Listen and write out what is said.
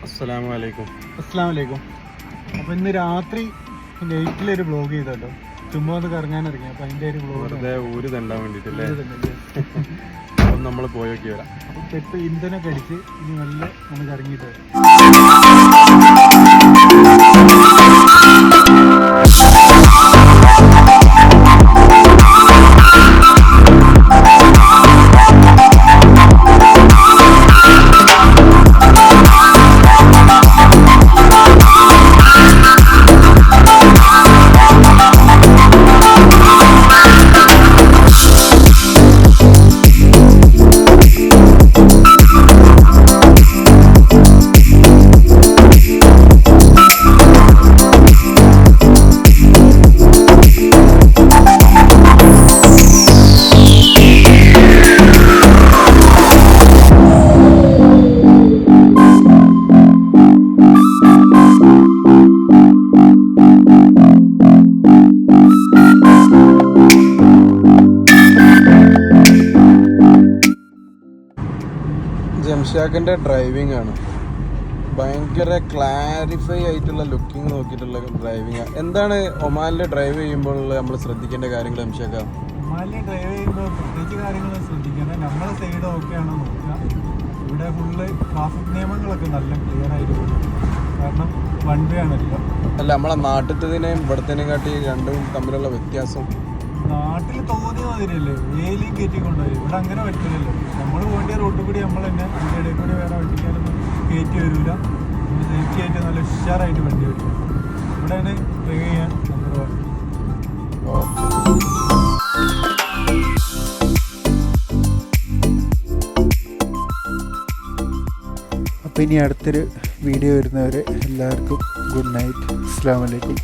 അസ്സലാമു അലൈക്കും. അപ്പോൾ ഇന്ന് രാത്രി നൈറ്റിലൊരു വ്ളോഗ് ചെയ്തല്ലോ, ചുമ്മാ ഒന്ന് കറങ്ങാൻ ഇറങ്ങി. അപ്പോൾ അതിൻ്റെ ഒരു വ്ളോഗ് വെറുതെ ഊര് തണ്ടാൻ വേണ്ടിയിട്ടല്ലേ. അപ്പം നമ്മൾ പോയി നോക്കി വരാം. അപ്പോൾ പെട്ട് ഇന്ധനമൊക്കെ അടിച്ച് ഇനി നല്ല നമുക്ക് ഇറങ്ങിയിട്ട് വരാം. ജംഷാക്കിൻ്റെ ഡ്രൈവിംഗ് ആണ്, ഭയങ്കര ക്ലാരിഫൈ ആയിട്ടുള്ള ലുക്കിംഗ് നോക്കിയിട്ടുള്ള ഡ്രൈവിംഗ്. എന്താണ് ഒമാനിൽ ഡ്രൈവ് ചെയ്യുമ്പോൾ നമ്മൾ ശ്രദ്ധിക്കേണ്ട കാര്യങ്ങൾ ജംഷാക്ക? ഒമാനിൽ ഡ്രൈവ് ചെയ്യുമ്പോൾ പ്രത്യേകിച്ച് കാര്യങ്ങൾ ശ്രദ്ധിക്കേണ്ടത് നമ്മളെ സൈഡ് ഓക്കെയാണോ നോക്കുക. ഇവിടെ ഫുള്ള് ട്രാഫിക് നിയമങ്ങളൊക്കെ നല്ല ക്ലിയർ ആയിട്ട് പോകും, കാരണം വൺ വേ ആണല്ലോ. അല്ല, നമ്മളെ നാട്ടിലത്തേതിനെയും ഇവിടത്തേനെയും കാട്ടി രണ്ടും തമ്മിലുള്ള വ്യത്യാസം. നാട്ടിൽ തോന്നിയ മാതിരിയല്ലേ ഏലിയും കയറ്റി കൊണ്ടുപോയി, ഇവിടെ അങ്ങനെ പറ്റില്ലല്ലോ. നമ്മൾ വേണ്ടിയ റോഡിൽ കൂടി നമ്മൾ തന്നെ അതിൻ്റെ ഇടയിൽ കൂടി വേറെ വണ്ടിക്കാരൊന്നും കയറ്റി വരില്ല. സേഫ്റ്റി ആയിട്ട് നല്ല ഉഷാറായിട്ട് വണ്ടി വരും. ഇവിടെയാണ് ഡ്രൈവ് ചെയ്യാൻ നമ്പർ 1. അപ്പോൾ ഇനി അടുത്തൊരു വീഡിയോ വരുന്നവരെ എല്ലാവർക്കും ഗുഡ് നൈറ്റ്. അസ്സലാമു അലൈക്കും.